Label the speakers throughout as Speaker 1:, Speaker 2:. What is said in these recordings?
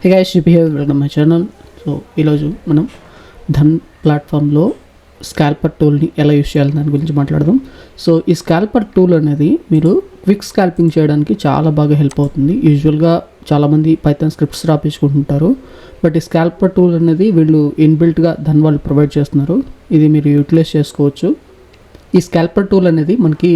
Speaker 1: Hey guys, welcome my channel. So ఈరోజు మనం ధన్ ప్లాట్ఫామ్లో స్కాల్పర్ టూల్ని ఎలా యూస్ చేయాలి దాని గురించి మాట్లాడదాం. సో ఈ స్కాల్పర్ టూల్ అనేది మీరు క్విక్ స్కాల్పింగ్ చేయడానికి చాలా బాగా హెల్ప్ అవుతుంది. యూజువల్గా చాలామంది పైథాన్ స్క్రిప్ట్స్ రాపించుకుంటుంటారు, బట్ ఈ స్కాల్పర్ టూల్ అనేది వీళ్ళు ఇన్బిల్ట్గా ధన్ వాళ్ళు ప్రొవైడ్ చేస్తున్నారు. ఇది మీరు యూటిలైజ్ చేసుకోవచ్చు. ఈ స్కాల్పర్ టూల్ అనేది మనకి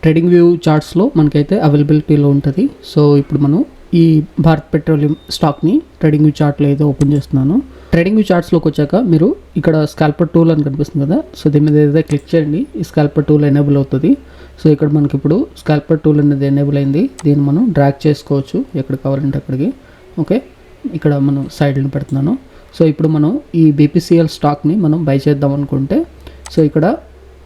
Speaker 1: ట్రేడింగ్ వ్యూ చార్ట్స్లో మనకైతే అవైలబిలిటీలో ఉంటుంది. సో ఇప్పుడు మనం ఈ భారత్ పెట్రోలియం స్టాక్ని ట్రేడింగ్ వ్యూ చార్ట్లో అయితే ఓపెన్ చేస్తున్నాను. ట్రేడింగ్ వ్యూ చార్ట్స్లోకి వచ్చాక మీరు ఇక్కడ స్కాల్పర్ టూల్ అని కనిపిస్తుంది కదా, సో దీని మీద ఏదైతే క్లిక్ చేయండి, ఈ స్కాల్పర్ టూల్ ఎనేబుల్ అవుతుంది. సో ఇక్కడ మనకి ఇప్పుడు స్కాల్పర్ టూల్ అనేది ఎనేబుల్ అయింది. దీన్ని మనం డ్రాగ్ చేసుకోవచ్చు ఎక్కడ కావాలంటే అక్కడికి. ఓకే, ఇక్కడ మనం సైడ్ని పెడుతున్నాను. సో ఇప్పుడు మనం ఈ బీపీసీఎల్ స్టాక్ని మనం బై చేద్దాం అనుకుంటే, సో ఇక్కడ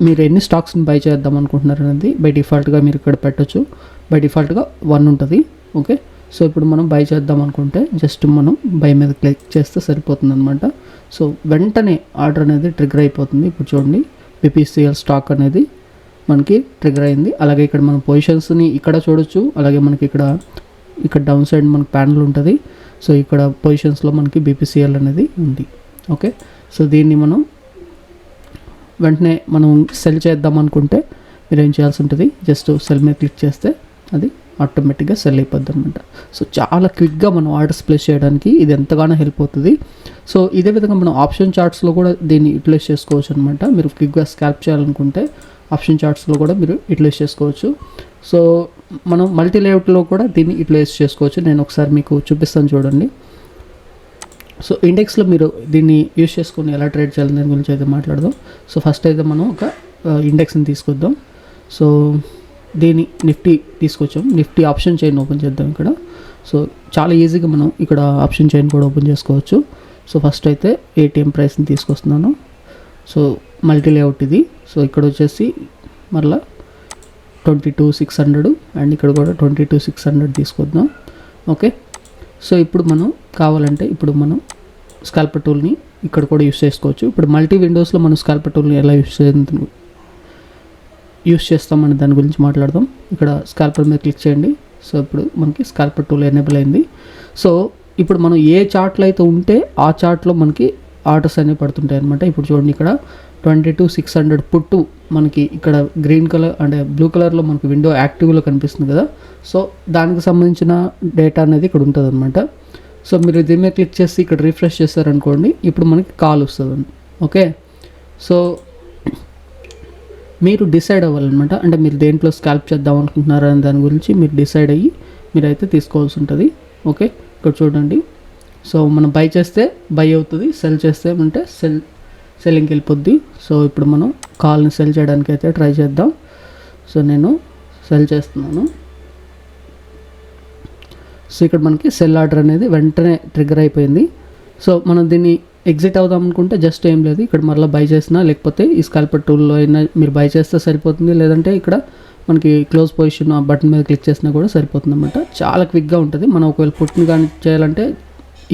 Speaker 1: మీరు ఎన్ని స్టాక్స్ని బై చేద్దాం అనుకుంటున్నారు అనేది బై డిఫాల్ట్గా మీరు ఇక్కడ పెట్టచ్చు. బై డిఫాల్ట్గా 1 ఉంటుంది. ఓకే, సో ఇప్పుడు మనం బై చేద్దాం అనుకుంటే జస్ట్ మనం బై మీద క్లిక్ చేస్తే సరిపోతుంది అనమాట. సో వెంటనే ఆర్డర్ అనేది ట్రిగర్ అయిపోతుంది. ఇప్పుడు చూడండి, బీపీసీఎల్ స్టాక్ అనేది మనకి ట్రిగర్ అయింది. అలాగే ఇక్కడ మన పొజిషన్స్ని ఇక్కడ చూడొచ్చు. అలాగే మనకి ఇక్కడ డౌన్ సైడ్ మనకి ప్యానల్ ఉంటుంది. సో ఇక్కడ పొజిషన్స్లో మనకి బీపీసీఎల్ అనేది ఉంది. ఓకే, సో దీన్ని మనం వెంటనే మనం సెల్ చేద్దాం అనుకుంటే మీరు ఏం చేయాల్సి ఉంటుంది, జస్ట్ సెల్ మీద క్లిక్ చేస్తే అది ఆటోమేటిక్గా సెల్ అయిపోద్ది అనమాట. సో చాలా క్విక్గా మనం ఆర్డర్స్ ప్లేస్ చేయడానికి ఇది ఎంతగానో హెల్ప్ అవుతుంది. సో ఇదే విధంగా మనం ఆప్షన్ చార్ట్స్లో కూడా దీన్ని యూటిలైజ్ చేసుకోవచ్చు అనమాట. మీరు క్విక్గా స్కాల్ప్ చేయాలనుకుంటే ఆప్షన్ చార్ట్స్లో కూడా మీరు యూటిలైజ్ చేసుకోవచ్చు. సో మనం మల్టీ లేఅవుట్లో కూడా దీన్ని యూటిలైజ్ చేసుకోవచ్చు. నేను ఒకసారి మీకు చూపిస్తాను చూడండి. సో ఇండెక్స్లో మీరు దీన్ని యూజ్ చేసుకొని ఎలా ట్రేడ్ చేయాలి దాని గురించి అయితే మాట్లాడదాం. సో ఫస్ట్ అయితే మనం ఒక ఇండెక్స్ని తీసుకొద్దాం. సో దీన్ని నిఫ్టీ తీసుకొచ్చాం. నిఫ్టీ ఆప్షన్ చైన్ ఓపెన్ చేద్దాం ఇక్కడ. సో చాలా ఈజీగా మనం ఇక్కడ ఆప్షన్ చైన్ కూడా ఓపెన్ చేసుకోవచ్చు. సో ఫస్ట్ అయితే ఏటీఎం ప్రైస్ని తీసుకొస్తున్నాను. సో మల్టీ లేఅవుట్ ఇది. సో ఇక్కడ వచ్చేసి మళ్ళీ 22,600 అండ్ ఇక్కడ కూడా 22,600 తీసుకొద్దాం. ఓకే, సో ఇప్పుడు మనం కావాలంటే ఇప్పుడు మనం స్కాల్పర్ టూల్ని ఇక్కడ కూడా యూస్ చేసుకోవచ్చు. ఇప్పుడు మల్టీ విండోస్లో మనం స్కాల్పర్ టూల్ని ఎలా యూస్ చేస్తామని దాని గురించి మాట్లాడదాం. ఇక్కడ స్కాల్పర్ మీద క్లిక్ చేయండి. సో ఇప్పుడు మనకి స్కాల్పర్ టూల్ ఎనేబుల్ అయింది. సో ఇప్పుడు మనం ఏ చార్ట్లో అయితే ఉంటే ఆ చార్ట్లో మనకి ఆర్డర్స్ అనేవి పడుతుంటాయి అనమాట. ఇప్పుడు చూడండి, ఇక్కడ 22,600 పుట్టు మనకి ఇక్కడ గ్రీన్ కలర్ అంటే బ్లూ కలర్లో మనకి విండో యాక్టివ్లో కనిపిస్తుంది కదా. సో దానికి సంబంధించిన డేటా అనేది ఇక్కడ ఉంటుంది అనమాట. సో మీరు దీని మీద క్లిక్ చేసి ఇక్కడ రిఫ్రెష్ చేస్తారనుకోండి, ఇప్పుడు మనకి కాల్ వస్తుంది. ఓకే, సో మీరు డిసైడ్ అవ్వాలన్నమాట. అంటే మీరు దేంట్లో స్కాల్ప్ చేద్దాం అనుకుంటున్నారని దాని గురించి మీరు డిసైడ్ అయ్యి మీరైతే తీసుకోవాల్సి ఉంటుంది. ఓకే, ఇక్కడ చూడండి. సో మనం బై చేస్తే బై అవుతుంది, సెల్ చేస్తే అంటే సెల్లింగ్కి వెళ్ళిపోద్ది. సో ఇప్పుడు మనం కాల్ని సెల్ చేయడానికి అయితే ట్రై చేద్దాం. సో నేను సెల్ చేస్తున్నాను. సో ఇక్కడ మనకి సెల్ ఆర్డర్ అనేది వెంటనే ట్రిగర్ అయిపోయింది. సో మనం దీన్ని ఎగ్జిట్ అవుదాం అనుకుంటే జస్ట్ ఏం లేదు, ఇక్కడ మళ్ళీ బై చేసినా లేకపోతే ఈ స్కాల్పర్ టూల్లో అయినా మీరు బై చేస్తే సరిపోతుంది. లేదంటే ఇక్కడ మనకి క్లోజ్ పొజిషన్ ఆ బటన్ మీద క్లిక్ చేసినా కూడా సరిపోతుంది అనమాట. చాలా క్విక్గా ఉంటుంది. మనం ఒకవేళ పుట్ని కానీ చేయాలంటే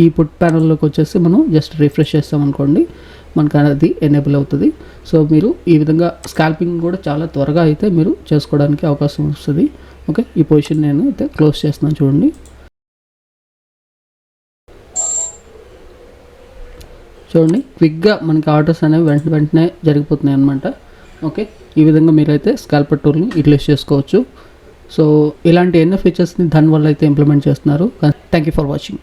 Speaker 1: ఈ పుట్ ప్యానల్లోకి వచ్చేసి మనం జస్ట్ రిఫ్రెష్ చేస్తామనుకోండి, మనకు అది ఎనేబుల్ అవుతుంది. సో మీరు ఈ విధంగా స్కాల్పింగ్ కూడా చాలా త్వరగా అయితే మీరు చేసుకోవడానికి అవకాశం వస్తుంది. ఓకే, ఈ పొజిషన్ నేను అయితే క్లోజ్ చేస్తున్నాను చూడండి. చూడండి, క్విక్గా మనకి ఆర్డర్స్ అనేవి వెంటనే జరిగిపోతున్నాయి అనమాట. ఓకే, ఈ విధంగా మీరైతే స్కాల్పర్ టూల్ని యూటిలైజ్ చేసుకోవచ్చు. సో ఇలాంటి ఎన్నో ఫీచర్స్ని ధన్ వల్ల అయితే ఇంప్లిమెంట్ చేస్తున్నారు. Thank you for watching.